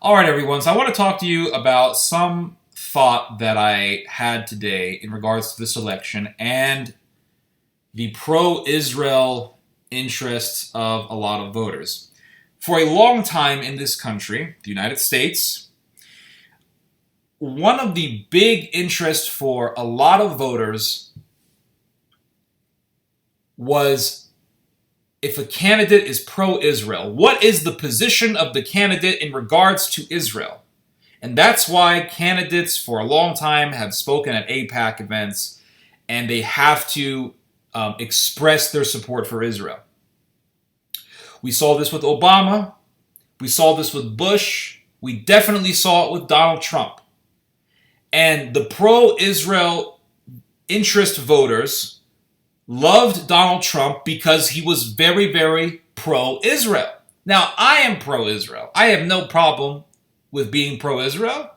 All right, everyone. So I want to talk to you about some thought that I had today in regards to this election and the pro-Israel interests of a lot of voters. For a long time in this country, the United States, one of the big interests for a lot of voters was if a candidate is pro-Israel. What is the position of the candidate in regards to Israel? And that's why candidates for a long time have spoken at AIPAC events, and they have to express their support for Israel. We saw this with Obama. We saw this with Bush. We definitely saw it with Donald Trump. And the pro-Israel interest voters loved Donald Trump because he was very, very pro-Israel. Now, I am pro-Israel. I have no problem with being pro-Israel.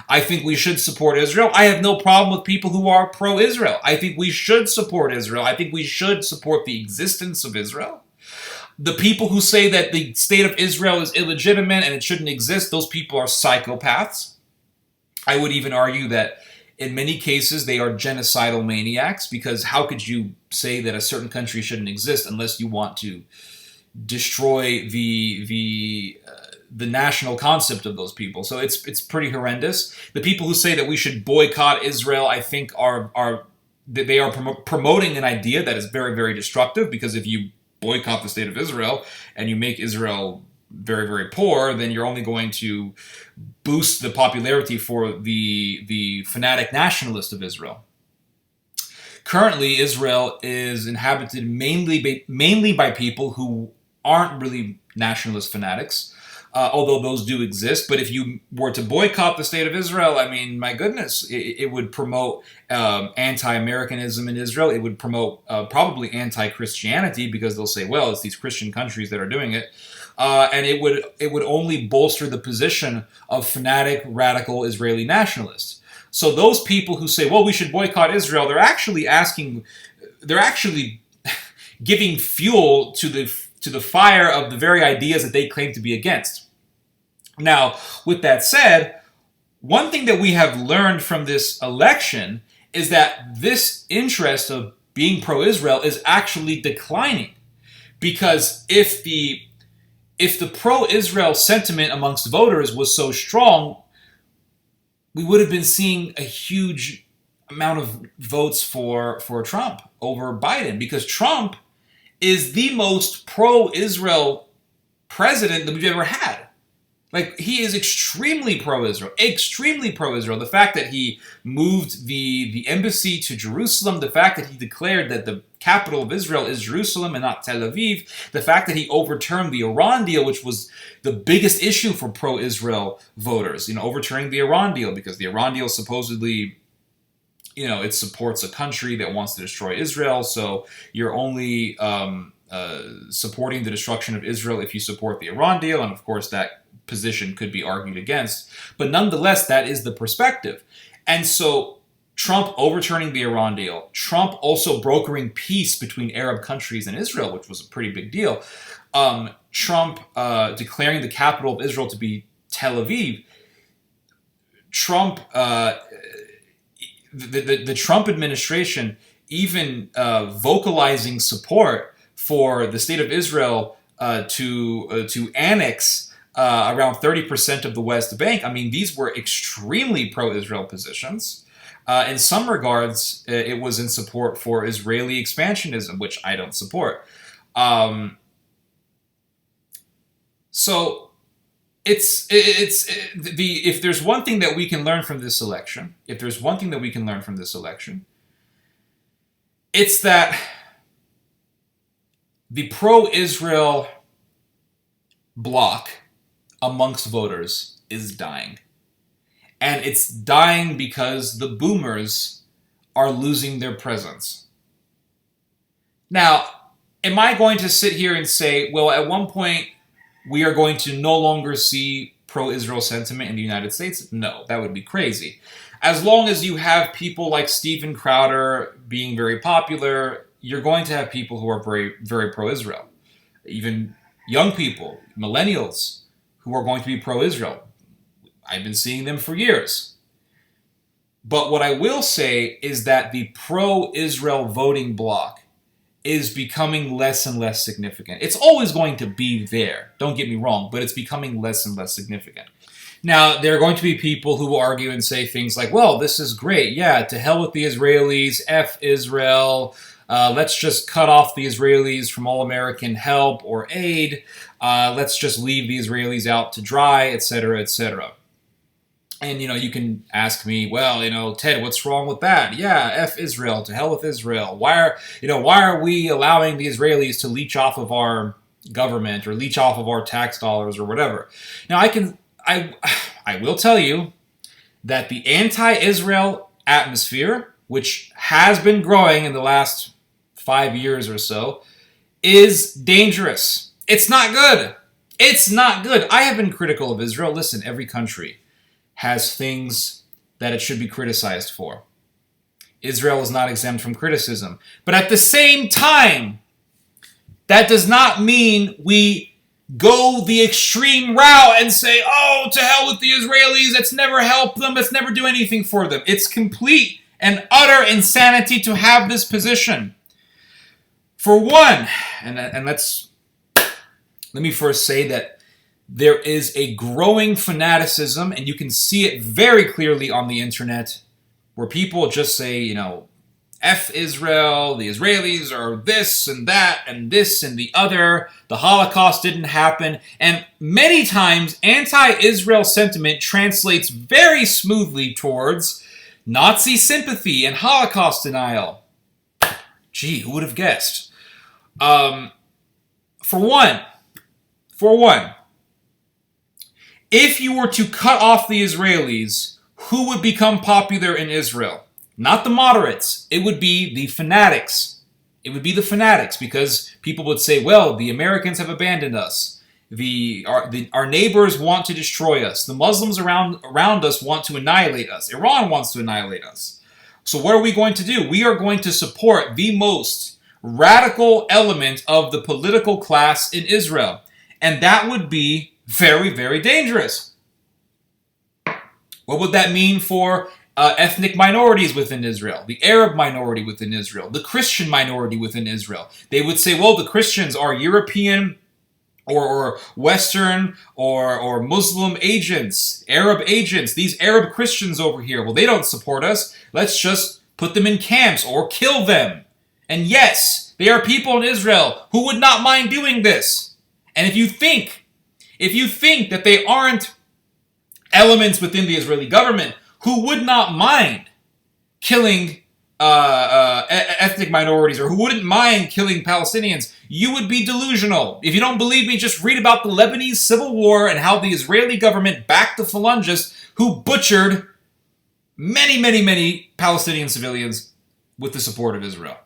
I think we should support Israel. I have no problem with people who are pro-Israel. I think we should support Israel. I think we should support the existence of Israel. The people who say that the state of Israel is illegitimate and it shouldn't exist, those people are psychopaths. I would even argue that in many cases they are genocidal maniacs, because how could you say that a certain country shouldn't exist unless you want to destroy the national concept of those people? So it's pretty horrendous. The people who say that we should boycott Israel, I think, are promoting an idea that is very, very destructive, because if you boycott the state of Israel and you make Israel very, very poor, then you're only going to boost the popularity for the fanatic nationalist of Israel. Currently, Israel is inhabited mainly by people who aren't really nationalist fanatics, although those do exist. But if you were to boycott the state of Israel, I mean, my goodness, it would promote anti-Americanism in Israel. It would promote probably anti-Christianity, because they'll say, well, it's these Christian countries that are doing it. And it would only bolster the position of fanatic, radical Israeli nationalists. So those people who say, well, we should boycott Israel, they're actually giving fuel to the fire of the very ideas that they claim to be against. Now, with that said, one thing that we have learned from this election is that this interest of being pro-Israel is actually declining. Because if the pro-Israel sentiment amongst voters was so strong, we would have been seeing a huge amount of votes for Trump over Biden, because Trump is the most pro-Israel president that we've ever had. Like, he is extremely pro-Israel, extremely pro-Israel. The fact that he moved the embassy to Jerusalem, the fact that he declared that the capital of Israel is Jerusalem and not Tel Aviv, the fact that he overturned the Iran deal, which was the biggest issue for pro-Israel voters, overturning the Iran deal, because the Iran deal supposedly, it supports a country that wants to destroy Israel, so you're only supporting the destruction of Israel if you support the Iran deal, and of course that position could be argued against. But nonetheless, that is the perspective. And so Trump overturning the Iran deal, Trump also brokering peace between Arab countries and Israel, which was a pretty big deal, Trump declaring the capital of Israel to be Tel Aviv, Trump, the Trump administration even vocalizing support for the state of Israel to annex around 30% of the West Bank. I mean, these were extremely pro-Israel positions. In some regards, it was in support for Israeli expansionism, which I don't support. So if there's one thing that we can learn from this election, it's that the pro-Israel bloc amongst voters is dying. And it's dying because the boomers are losing their presence. Now, am I going to sit here and say, well, at one point we are going to no longer see pro-Israel sentiment in the United States? No, that would be crazy. As long as you have people like Steven Crowder being very popular, you're going to have people who are very, very pro-Israel. Even young people, millennials, who are going to be pro-Israel. I've been seeing them for years. But what I will say is that the pro-Israel voting bloc is becoming less and less significant. It's always going to be there, don't get me wrong, but it's becoming less and less significant. Now, there are going to be people who will argue and say things like, well, this is great. Yeah, to hell with the Israelis, F Israel. Let's just cut off the Israelis from all American help or aid. Let's just leave the Israelis out to dry, etc., etc. And, you can ask me, well, Ted, what's wrong with that? Yeah, F Israel, to hell with Israel. Why are we allowing the Israelis to leech off of our government or leech off of our tax dollars or whatever? Now, I will tell you that the anti-Israel atmosphere, which has been growing in the last 5 years or so, is dangerous. It's not good. It's not good. I have been critical of Israel. Listen, every country has things that it should be criticized for. Israel is not exempt from criticism. But at the same time, that does not mean we go the extreme route and say, oh, to hell with the Israelis, let's never help them, let's never do anything for them. It's complete and utter insanity to have this position. For one, and let me first say that there is a growing fanaticism, and you can see it very clearly on the internet, where people just say, F Israel, the Israelis are this and that and this and the other, the Holocaust didn't happen, and many times anti-Israel sentiment translates very smoothly towards Nazi sympathy and Holocaust denial. Gee, who would have guessed? For one, if you were to cut off the Israelis, who would become popular in Israel? Not the moderates. It would be the fanatics. It would be the fanatics, because people would say, well, the Americans have abandoned us. Our neighbors want to destroy us. The Muslims around us want to annihilate us. Iran wants to annihilate us. So what are we going to do? We are going to support the most radical element of the political class in Israel. And that would be very, very dangerous. What would that mean for ethnic minorities within Israel, the Arab minority within Israel, the Christian minority within Israel? They would say, well, the Christians are European or Western or Muslim agents, Arab agents, these Arab Christians over here. Well, they don't support us. Let's just put them in camps or kill them. And yes, there are people in Israel who would not mind doing this. And if you think that they aren't elements within the Israeli government who would not mind killing ethnic minorities, or who wouldn't mind killing Palestinians, you would be delusional. If you don't believe me, just read about the Lebanese civil war and how the Israeli government backed the Phalangists who butchered many, many, many Palestinian civilians with the support of Israel.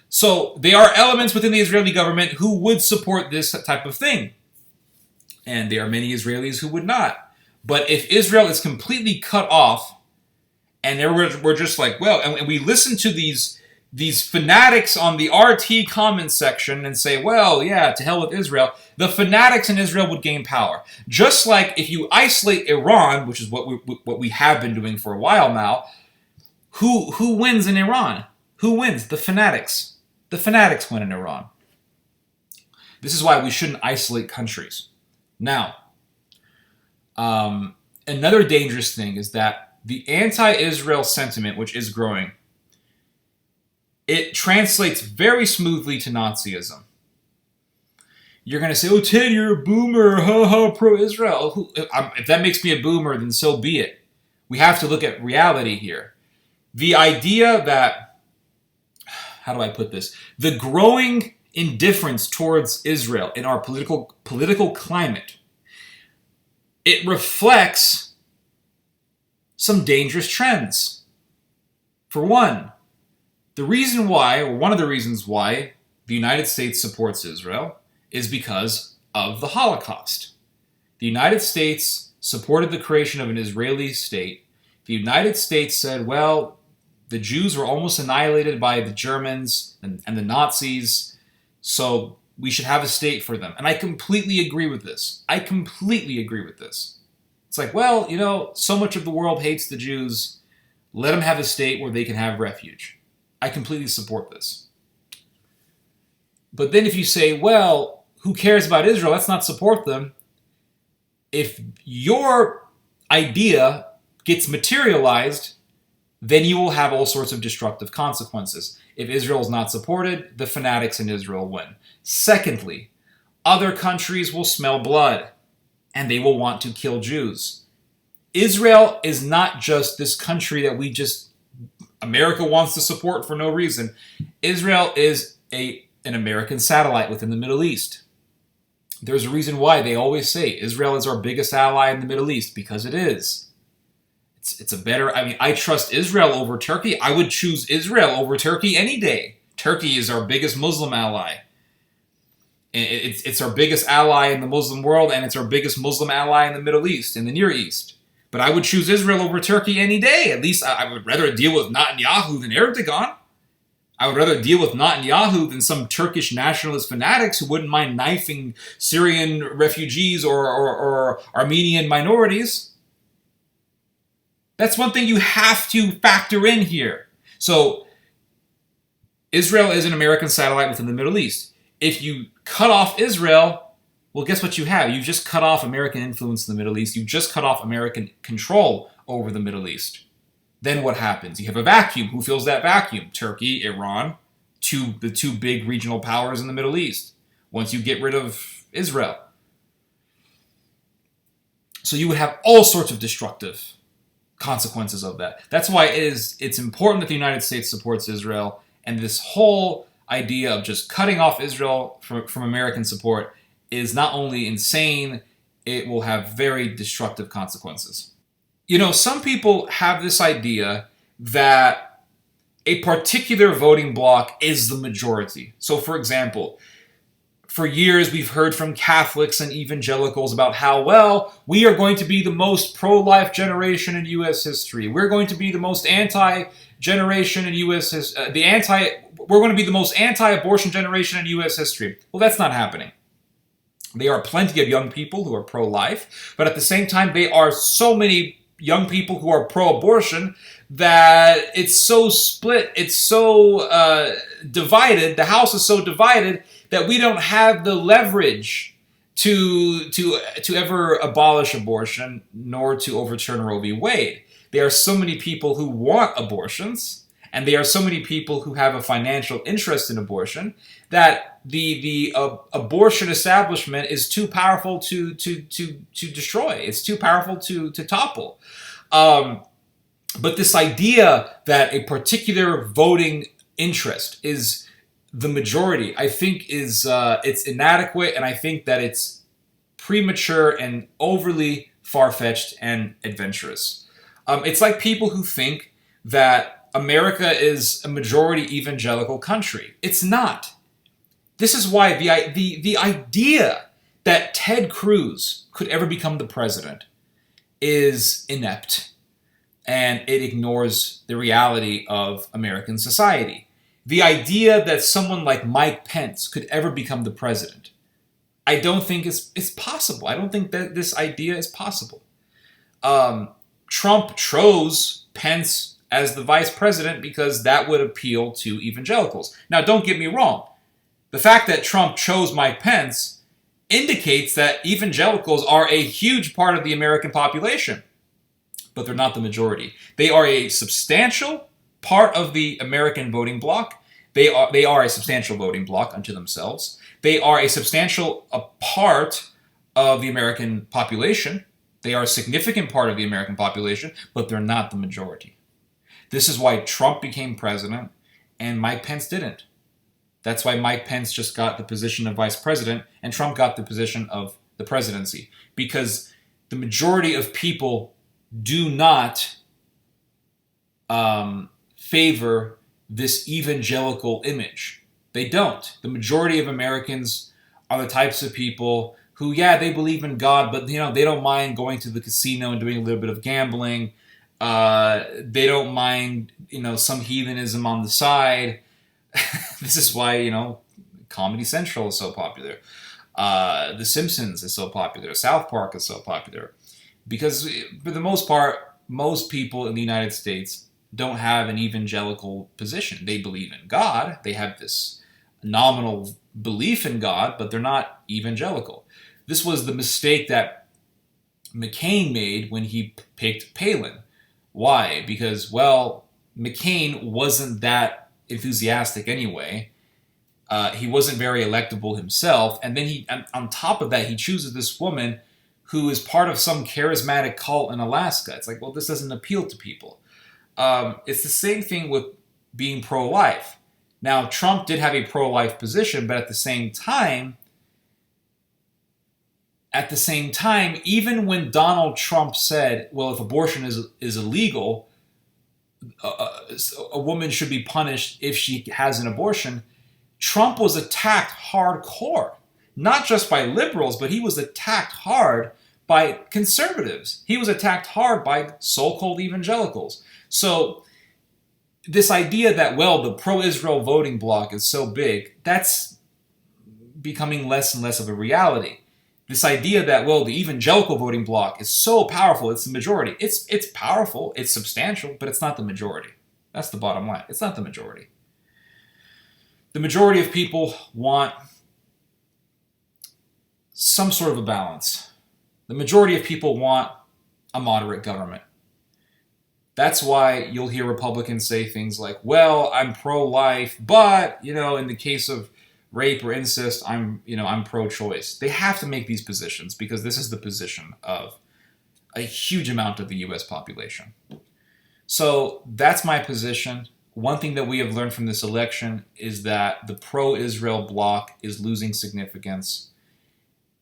So there are elements within the Israeli government who would support this type of thing. And there are many Israelis who would not. But if Israel is completely cut off, and we're just like, well, and we listen to these fanatics on the RT comment section and say, well, yeah, to hell with Israel, the fanatics in Israel would gain power. Just like if you isolate Iran, which is what we have been doing for a while now, who wins in Iran? Who wins? The fanatics. The fanatics win in Iran. This is why we shouldn't isolate countries. Now, another dangerous thing is that the anti-Israel sentiment, which is growing, it translates very smoothly to Nazism. You're going to say, oh, Ted, you're a boomer, ha, pro-Israel. If that makes me a boomer, then so be it. We have to look at reality here. The idea that, how do I put this? The growing indifference towards Israel in our political climate, it reflects some dangerous trends. For one, one of the reasons why the United States supports Israel is because of the Holocaust. The United States supported the creation of an Israeli state. The United States said, well, the Jews were almost annihilated by the Germans and the Nazis, so we should have a state for them. And I completely agree with this. It's It's like, well, so much of the world hates the Jews. Let them have a state where they can have refuge. I completely support this. But then if you say, well, who cares about Israel? Let's not support them. If your idea gets materialized, then you will have all sorts of destructive consequences. If Israel is not supported, the fanatics in Israel win. Secondly, other countries will smell blood, and they will want to kill Jews. Israel is not just this country that America wants to support for no reason. Israel is an American satellite within the Middle East. There's a reason why they always say Israel is our biggest ally in the Middle East, because it is. It's a better, I trust Israel over Turkey. I would choose Israel over Turkey any day. Turkey is our biggest Muslim ally. It's our biggest ally in the Muslim world, and it's our biggest Muslim ally in the Middle East, in the Near East. But I would choose Israel over Turkey any day. At least I would rather deal with Netanyahu than Erdogan. I would rather deal with Netanyahu than some Turkish nationalist fanatics who wouldn't mind knifing Syrian refugees or Armenian minorities. That's one thing you have to factor in here. So, Israel is an American satellite within the Middle East. If you cut off Israel, well, guess what you have? You've just cut off American influence in the Middle East. You've just cut off American control over the Middle East. Then what happens? You have a vacuum. Who fills that vacuum? Turkey, Iran, the two big regional powers in the Middle East. Once you get rid of Israel. So you would have all sorts of destructive consequences of that. That's why it's important that the United States supports Israel, and this whole idea of just cutting off Israel from American support is not only insane, it will have very destructive consequences. Some people have this idea that a particular voting bloc is the majority. So, for example, for years we've heard from Catholics and evangelicals about how, well, we are going to be the most pro-life generation in U.S. history. We're going to be the most anti-generation in U.S. history. We're going to be the most anti-abortion generation in U.S. history. Well, that's not happening. There are plenty of young people who are pro-life, but at the same time, there are so many young people who are pro-abortion that it's so split, it's so divided, the House is so divided that we don't have the leverage to ever abolish abortion nor to overturn Roe v. Wade. There are so many people who want abortions, and there are so many people who have a financial interest in abortion that the abortion establishment is too powerful to destroy. It's too powerful to topple. But this idea that a particular voting interest is the majority, I think it's inadequate, and I think that it's premature and overly far-fetched and adventurous. It's like people who think that America is a majority evangelical country. It's not. This is why the idea that Ted Cruz could ever become the president is inept, and it ignores the reality of American society. The idea that someone like Mike Pence could ever become the president, I don't think it's possible. I don't think that this idea is possible. Trump chose Pence as the vice president because that would appeal to evangelicals. Now, don't get me wrong. The fact that Trump chose Mike Pence indicates that evangelicals are a huge part of the American population, but they're not the majority. They are a substantial part of the American voting bloc. They are a substantial voting bloc unto themselves. They are a substantial part of the American population. They are a significant part of the American population, but they're not the majority. This is why Trump became president and Mike Pence didn't. That's why Mike Pence just got the position of vice president and Trump got the position of the presidency. Because the majority of people do not favor this evangelical image. They don't. The majority of Americans are the types of people who, yeah, they believe in God, but they don't mind going to the casino and doing a little bit of gambling. They don't mind, some heathenism on the side. This is why, Comedy Central is so popular. The Simpsons is so popular. South Park is so popular. Because for the most part, most people in the United States don't have an evangelical position. They believe in God. They have this nominal belief in God, but they're not evangelical. This was the mistake that McCain made when he picked Palin. Why? Because, well, McCain wasn't that enthusiastic anyway. He wasn't very electable himself. And then on top of that, he chooses this woman who is part of some charismatic cult in Alaska. It's like, well, this doesn't appeal to people. It's the same thing with being pro-life. Now, Trump did have a pro-life position, but at the same time, even when Donald Trump said, well, if abortion is illegal, a woman should be punished if she has an abortion, Trump was attacked hardcore. Not just by liberals, but he was attacked hard by conservatives. He was attacked hard by so-called evangelicals. So this idea that, well, the pro-Israel voting bloc is so big, that's becoming less and less of a reality. This idea that, well, the evangelical voting bloc is so powerful, it's the majority. It's powerful, it's substantial, but it's not the majority. That's the bottom line. It's not the majority. The majority of people want some sort of a balance. The majority of people want a moderate government. That's why you'll hear Republicans say things like, well, I'm pro-life, but, in the case of rape or incest, I'm pro-choice. They have to make these positions because this is the position of a huge amount of the U.S. population. So that's my position. One thing that we have learned from this election is that the pro-Israel bloc is losing significance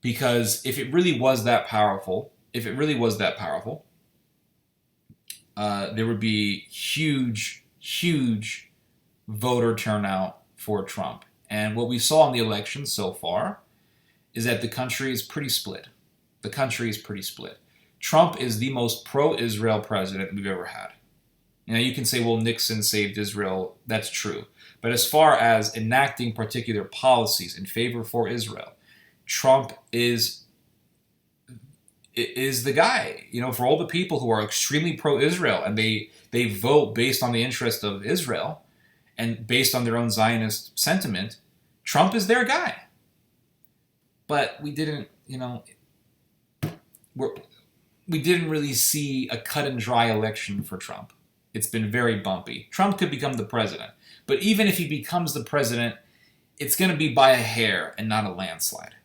because if it really was that powerful, there would be huge, huge voter turnout for Trump. And what we saw in the election so far is that the country is pretty split. Trump is the most pro-Israel president we've ever had. You can say, well, Nixon saved Israel. That's true. But as far as enacting particular policies in favor for Israel, Trump is the guy. For all the people who are extremely pro-Israel and they vote based on the interest of Israel and based on their own Zionist sentiment, Trump is their guy. But we didn't really see a cut and dry election for Trump. It's been very bumpy. Trump could become the president. But even if he becomes the president, it's going to be by a hair and not a landslide.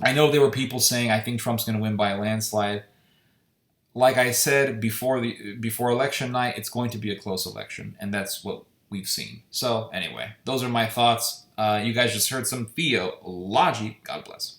I know there were people saying, I think Trump's going to win by a landslide. Like I said before election night, it's going to be a close election. And that's what we've seen. So anyway, those are my thoughts. You guys just heard some theology. God bless.